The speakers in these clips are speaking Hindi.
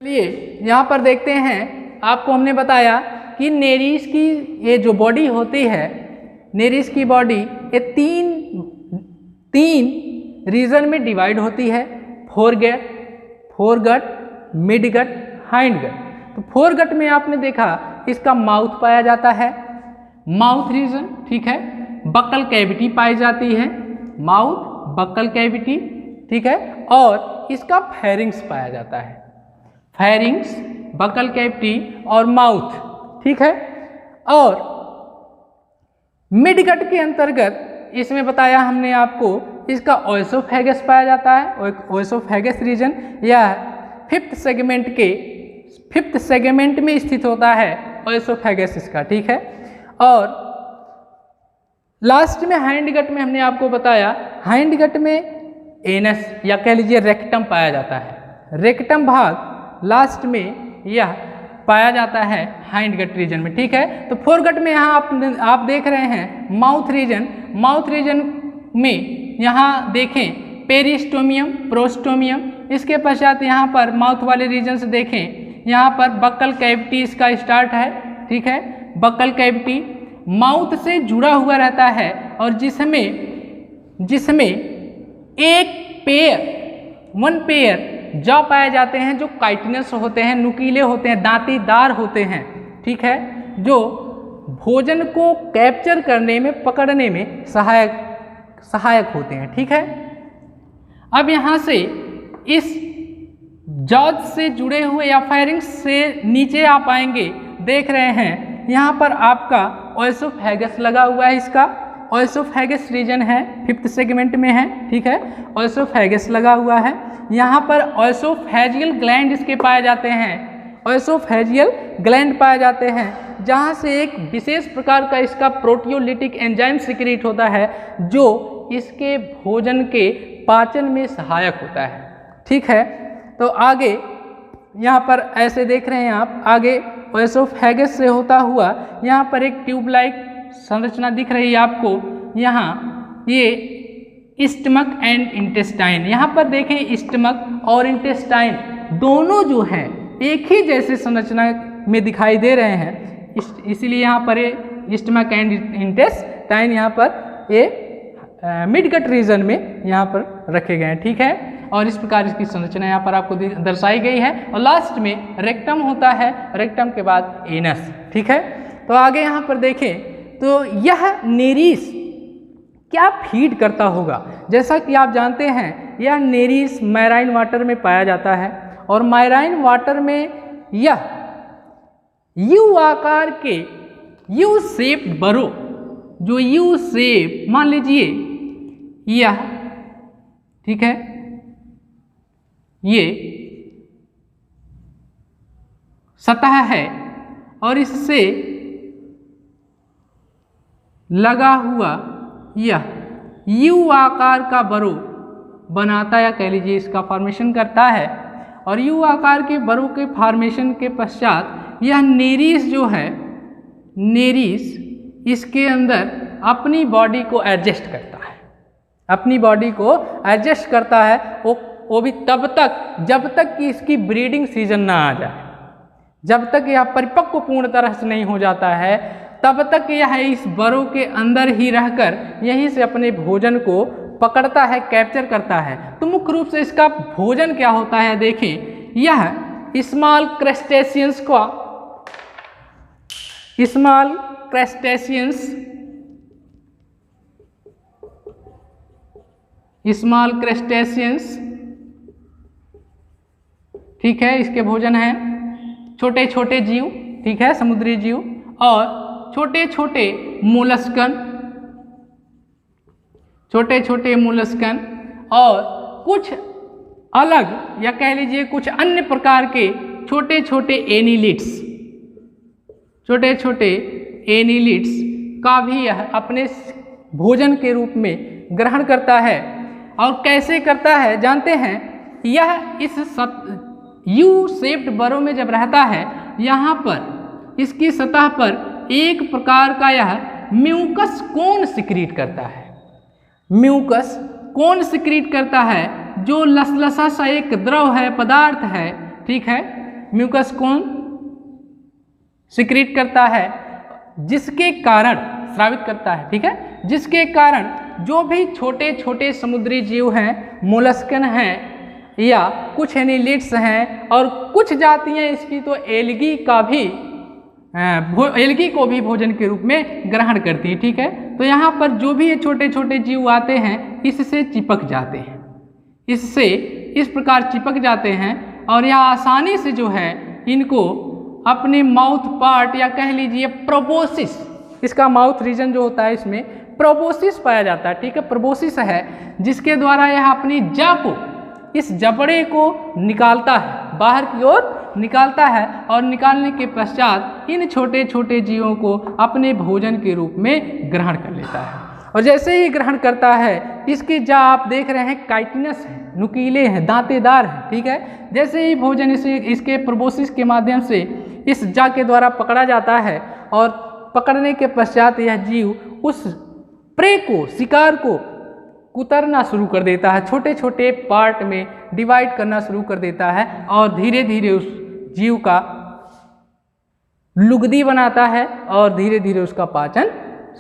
चलिए यहाँ पर देखते हैं, आपको हमने बताया कि नेरिस की ये जो बॉडी होती है, नेरिस की बॉडी ये तीन रीजन में डिवाइड होती है, फोरगट, मिडगट, हाइंडगट। तो फोरगट में आपने देखा इसका माउथ पाया जाता है, माउथ रीजन, ठीक है। बक्कल कैविटी पाई जाती है, माउथ बक्कल कैविटी, ठीक है। और इसका फेरिंग्स पाया जाता है, फेरिंग्स, बक्कल कैविटी और माउथ, ठीक है। और मिडगट के अंतर्गत इसमें बताया हमने आपको इसका ओएसोफेगस पाया जाता है, ओएसोफेगस रीजन या फिफ्थ सेगमेंट में स्थित होता है ओएसोफेगस इसका, ठीक है। और लास्ट में हाइंडगट में हमने आपको बताया, हाइंडगट में एनस या कह लीजिए रेक्टम पाया जाता है। रेक्टम भाग लास्ट में यह पाया जाता है हाइंडगट रीजन में, ठीक है। तो फोरगट में यहाँ आप देख रहे हैं माउथ रीजन में यहाँ देखें पेरिस्टोमियम, प्रोस्टोमियम, इसके पश्चात यहाँ पर माउथ वाले रीजन से देखें, यहाँ पर बक्कल कैविटी इसका स्टार्ट है, ठीक है। बक्कल कैविटी माउथ से जुड़ा हुआ रहता है और जिसमें वन पेयर जॉ पाए जाते हैं जो काइटिनस होते हैं, नुकीले होते हैं, दांतीदार होते हैं, ठीक है, जो भोजन को कैप्चर करने में, पकड़ने में सहायक होते हैं, ठीक है। अब यहाँ से इस जॉज से जुड़े हुए या फेरिंग्स से नीचे आप आएंगे, देख रहे हैं यहाँ पर आपका ओएसोफेगस लगा हुआ है, इसका ओएसोफेगस रीजन है, फिफ्थ सेगमेंट में है, ठीक है। ओएसोफेगस लगा हुआ है, यहाँ पर ओएसोफेजियल ग्लैंड इसके पाए जाते हैं, ओएसोफेजियल ग्लैंड पाए जाते हैं, जहाँ से एक विशेष प्रकार का इसका प्रोटियोलिटिक एंजाइम सिक्रीट होता है जो इसके भोजन के पाचन में सहायक होता है, ठीक है। तो आगे यहाँ पर ऐसे देख रहे हैं आप, आगे ओएसोफेगस से होता हुआ यहाँ पर एक ट्यूब लाइक संरचना दिख रही है आपको, यहाँ ये स्टमक एंड इंटेस्टाइन, यहाँ पर देखें स्टमक और इंटेस्टाइन दोनों जो हैं एक ही जैसे संरचना में दिखाई दे रहे हैं, इसीलिए यहाँ पर ये स्टमक एंड इंटेस्टाइन यहाँ पर ये मिडगट रीजन में यहाँ पर रखे गए हैं, ठीक है। और इस प्रकार इसकी संरचना यहाँ पर आपको दर्शाई गई है। और लास्ट में रेक्टम होता है, रेक्टम के बाद एनस, ठीक है। तो आगे यहाँ पर देखें तो यह नेरिस क्या फीड करता होगा, जैसा कि आप जानते हैं यह नेरिस मैराइन वाटर में पाया जाता है और मैराइन वाटर में यह यू आकार के यू शेप्ड बरो, जो यू शेप मान लीजिए यह, ठीक है, ये सतह है और इससे लगा हुआ यह यू आकार का बरो बनाता या कह लीजिए इसका फॉर्मेशन करता है। और यू आकार के बरो के फॉर्मेशन के पश्चात यह नेरिस जो है, नेरिस इसके अंदर अपनी बॉडी को एडजस्ट करता है, अपनी बॉडी को एडजस्ट करता है, वो भी तब तक जब तक कि इसकी ब्रीडिंग सीजन ना आ जाए, जब तक यह परिपक्व पूर्ण तरह से नहीं हो जाता है तब तक यह इस बरो के अंदर ही रहकर यहीं से अपने भोजन को पकड़ता है, कैप्चर करता है। तो मुख्य रूप से इसका भोजन क्या होता है, देखें यह स्मॉल क्रस्टेशियंस का, स्मॉल क्रस्टेशियंस, ठीक है, इसके भोजन है छोटे छोटे जीव, ठीक है, समुद्री जीव और छोटे छोटे मोलस्कन और कुछ अलग या कह लीजिए कुछ अन्य प्रकार के छोटे छोटे एनिलिड्स का भी यह अपने भोजन के रूप में ग्रहण करता है। और कैसे करता है जानते हैं, यह इस यू शेप्ड बरो में जब रहता है, यहाँ पर इसकी सतह पर एक प्रकार का यह म्यूकस कोन सिक्रीट करता है, म्यूकस कोन सिक्रीट करता है जो लसलसा सा एक द्रव है, पदार्थ है, ठीक है। म्यूकस कौन सिक्रीट करता है, जिसके कारण स्रावित करता है, ठीक है, जिसके कारण जो भी छोटे छोटे समुद्री जीव हैं, मोलस्कन हैं या कुछ एनिलिड्स हैं और कुछ जातियां इसकी तो एल्गी को भी भोजन के रूप में ग्रहण करती है, ठीक है। तो यहाँ पर जो भी ये छोटे छोटे जीव आते हैं इससे चिपक जाते हैं, इससे इस प्रकार चिपक जाते हैं और यह आसानी से जो है इनको अपने माउथ पार्ट या कह लीजिए प्रोबोसिस, इसका माउथ रीजन जो होता है इसमें प्रोबोसिस पाया जाता है, ठीक है, प्रोबोसिस है जिसके द्वारा यह अपनी जा को, इस जबड़े को निकालता है, बाहर की ओर निकालता है और निकालने के पश्चात इन छोटे छोटे जीवों को अपने भोजन के रूप में ग्रहण कर लेता है। और जैसे ही ग्रहण करता है इसकी जा आप देख रहे हैं काइटिनस है, नुकीले हैं, दांतेदार हैं, ठीक है। जैसे ही भोजन इसके प्रोबोसिस के माध्यम से इस जा के द्वारा पकड़ा जाता है और पकड़ने के पश्चात यह जीव उस प्रे को, शिकार को कुतरना शुरू कर देता है, छोटे छोटे पार्ट में डिवाइड करना शुरू कर देता है और धीरे धीरे उस जीव का लुगदी बनाता है और धीरे धीरे उसका पाचन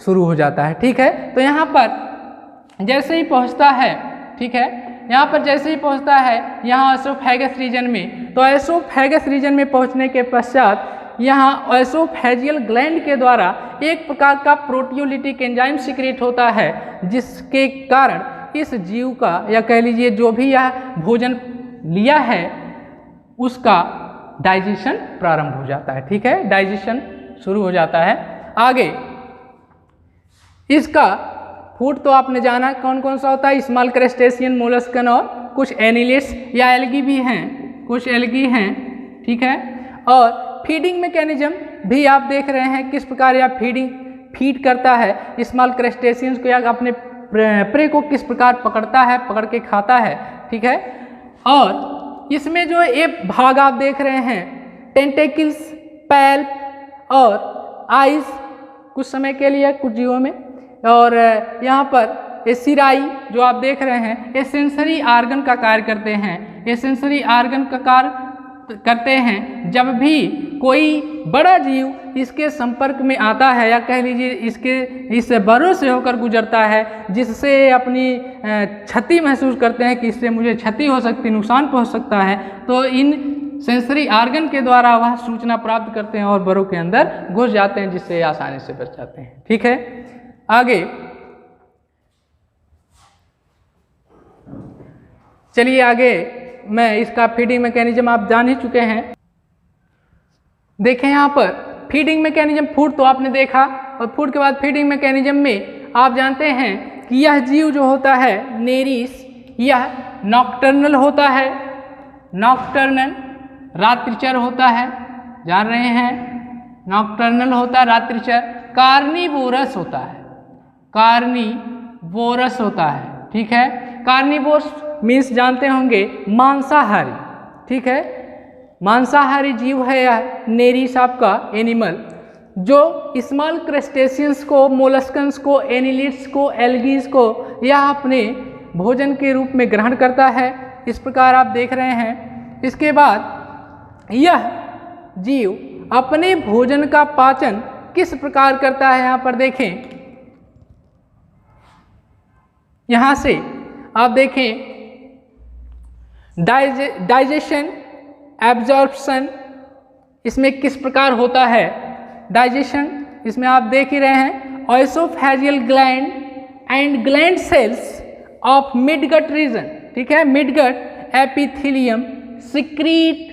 शुरू हो जाता है, ठीक है। तो यहाँ पर जैसे ही पहुँचता है, ठीक है, यहाँ पर जैसे ही पहुँचता है यहाँ एसोफेगस रीजन में, तो एसोफेगस रीजन में पहुँचने के पश्चात यहाँ एसोफेजियल ग्लैंड के द्वारा एक प्रकार का प्रोटियोलिटिक एंजाइम सिक्रेट होता है, जिसके कारण इस जीव का या कह लीजिए जो भी यह भोजन लिया है उसका डाइजेशन प्रारंभ हो जाता है, ठीक है, डाइजेशन शुरू हो जाता है। आगे इसका फूड तो आपने जाना कौन कौन सा होता है, स्मॉल क्रस्टेशियन, मोलस्कन और कुछ एनिलिड्स या एल्गी भी हैं, कुछ एल्गी हैं, ठीक है। और फीडिंग मैकेनिज्म भी आप देख रहे हैं किस प्रकार यह फीड करता है, स्मॉल क्रस्टेशियंस को या अपने प्रे को किस प्रकार पकड़ता है, पकड़ के खाता है, ठीक है। और इसमें जो ये भाग आप देख रहे हैं, टेंटेकल्स, पैल्प और आइज कुछ समय के लिए कुछ जीवों में, और यहाँ पर ये सिराई जो आप देख रहे हैं ये सेंसरी आर्गन का कार्य करते हैं, ये सेंसरी आर्गन का कार्य करते हैं जब भी कोई बड़ा जीव इसके संपर्क में आता है या कह लीजिए इस बरों से होकर गुजरता है, जिससे अपनी क्षति महसूस करते हैं कि इससे मुझे क्षति हो सकती, नुकसान पहुंच सकता है, तो इन सेंसरी आर्गन के द्वारा वह सूचना प्राप्त करते हैं और बरों के अंदर घुस जाते हैं, जिससे आसानी से बच जाते हैं, ठीक है। आगे चलिए, आगे मैं इसका फीडिंग मैकेनिज्म आप जान ही चुके हैं। देखें यहाँ पर फीडिंग मैकेनिज्म, फूड तो आपने देखा और फूड के बाद फीडिंग मैकेनिज्म में आप जानते हैं कि यह जीव जो होता है नेरिस, यह नॉक्टर्नल होता है, नॉक्टर्नल रात्रिचर होता है, जान रहे हैं, नॉक्टर्नल होता है, रात्रिचर। कार्निवोरस होता है, कार्निवोरस होता है, ठीक है। कार्निवोरस मीन्स जानते होंगे मांसाहारी, ठीक है, मांसाहारी जीव है यह नेरिस आपका एनिमल, जो स्मॉल क्रस्टेशियंस को, मोलस्कन्स को, एनिलिड्स को, एल्गीज को यह अपने भोजन के रूप में ग्रहण करता है, इस प्रकार आप देख रहे हैं। इसके बाद यह जीव अपने भोजन का पाचन किस प्रकार करता है, यहाँ पर देखें, यहाँ से आप देखें डाइजेशन, एब्जॉर्प्शन इसमें किस प्रकार होता है। डाइजेशन इसमें आप देख ही रहे हैं, oesophageal gland and gland cells of midgut region, ठीक है, midgut epithelium secrete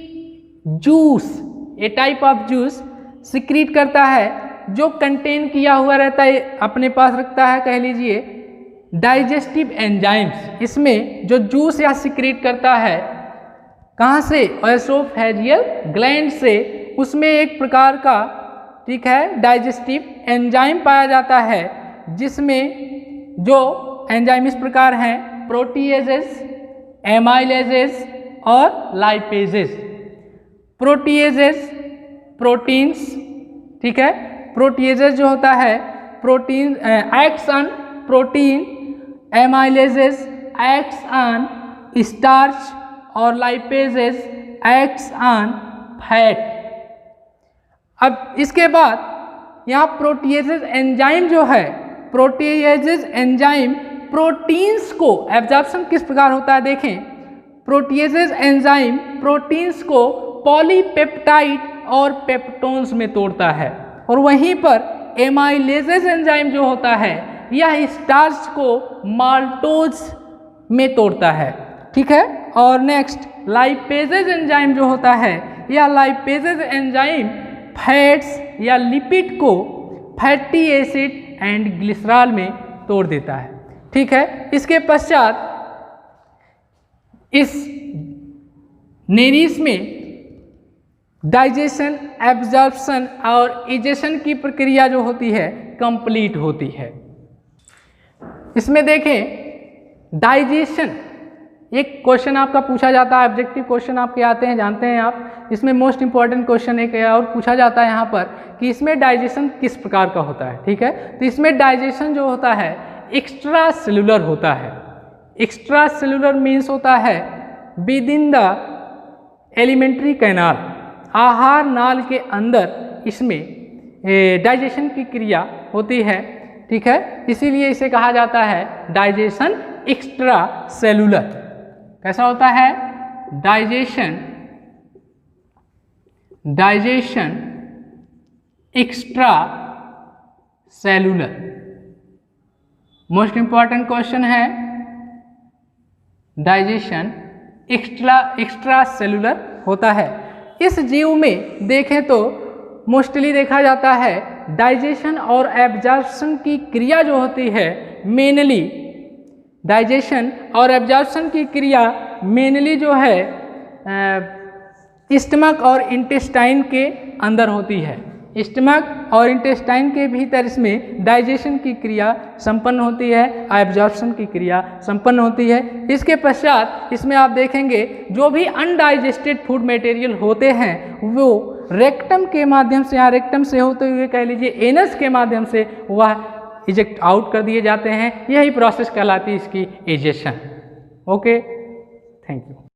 juice, a type of juice secrete करता है जो कंटेन किया हुआ रहता है, अपने पास रखता है कह लीजिए डाइजेस्टिव एंजाइम्स। इसमें जो जूस या सिक्रीट करता है कहाँ से, एसोफेजियल ग्लैंड से, उसमें एक प्रकार का, ठीक है, डाइजेस्टिव एंजाइम पाया जाता है, जिसमें जो एंजाइम इस प्रकार हैं, प्रोटीएजेस, एमाइलेजेस और लाइपेजेस। प्रोटीएजेस प्रोटीन्स, ठीक है, प्रोटीएजेस जो होता है protein acts on protein, amylases acts on starch और लाइपेजेस एक्ट्स ऑन फैट। अब इसके बाद यहाँ प्रोटीएजेज एंजाइम जो है, प्रोटीएजेज एंजाइम प्रोटीन्स को एब्जॉर्प्शन किस प्रकार होता है देखें। प्रोटीएजेज एंजाइम प्रोटीन्स को पॉलीपेप्टाइड और पेप्टोन्स में तोड़ता है, और वहीं पर एमाइलेजेज एंजाइम जो होता है यह स्टार्च को माल्टोज में तोड़ता है, ठीक है। और नेक्स्ट लाइपेजेज एंजाइम जो होता है, यह लाइपेजेज एंजाइम फैट्स या लिपिड को फैटी एसिड एंड ग्लिसरॉल में तोड़ देता है, ठीक है। इसके पश्चात इस नेरिस में डाइजेशन, एब्जॉर्प्शन और इजेशन की प्रक्रिया जो होती है कंप्लीट होती है। इसमें देखें डाइजेशन, एक क्वेश्चन आपका पूछा जाता है, ऑब्जेक्टिव क्वेश्चन आपके आते हैं, जानते हैं आप। इसमें मोस्ट इंपॉर्टेंट क्वेश्चन एक और पूछा जाता है यहाँ पर कि इसमें डाइजेशन किस प्रकार का होता है, ठीक है। तो इसमें डाइजेशन जो होता है एक्स्ट्रा सेलुलर होता है। एक्स्ट्रा सेलुलर मीन्स होता है with in the alimentary canal, आहार नाल के अंदर इसमें डाइजेशन की क्रिया होती है, ठीक है। इसीलिए इसे कहा जाता है डाइजेशन एक्स्ट्रा सेलुलर। कैसा होता है digestion extra cellular. Most important question है डाइजेशन एक्स्ट्रा सेलुलर होता है। इस जीव में देखें तो मोस्टली देखा जाता है डाइजेशन और एब्जॉर्प्शन की क्रिया जो होती है मेनली, डाइजेशन और एब्जॉर्प्शन की क्रिया मेनली जो है स्टमक और इंटेस्टाइन के अंदर होती है। स्टमक और इंटेस्टाइन के भीतर इसमें डाइजेशन की क्रिया संपन्न होती है, एब्जॉर्प्शन की क्रिया संपन्न होती है। इसके पश्चात इसमें आप देखेंगे जो भी अनडाइजेस्टेड फूड मटेरियल होते हैं वो रेक्टम के माध्यम से, यहाँ रेक्टम से होते हुए कह लीजिए एनस के माध्यम से वह इजेक्ट आउट कर दिए जाते हैं। यही प्रोसेस कहलाती है इसकी इजेशन। Okay, thank you.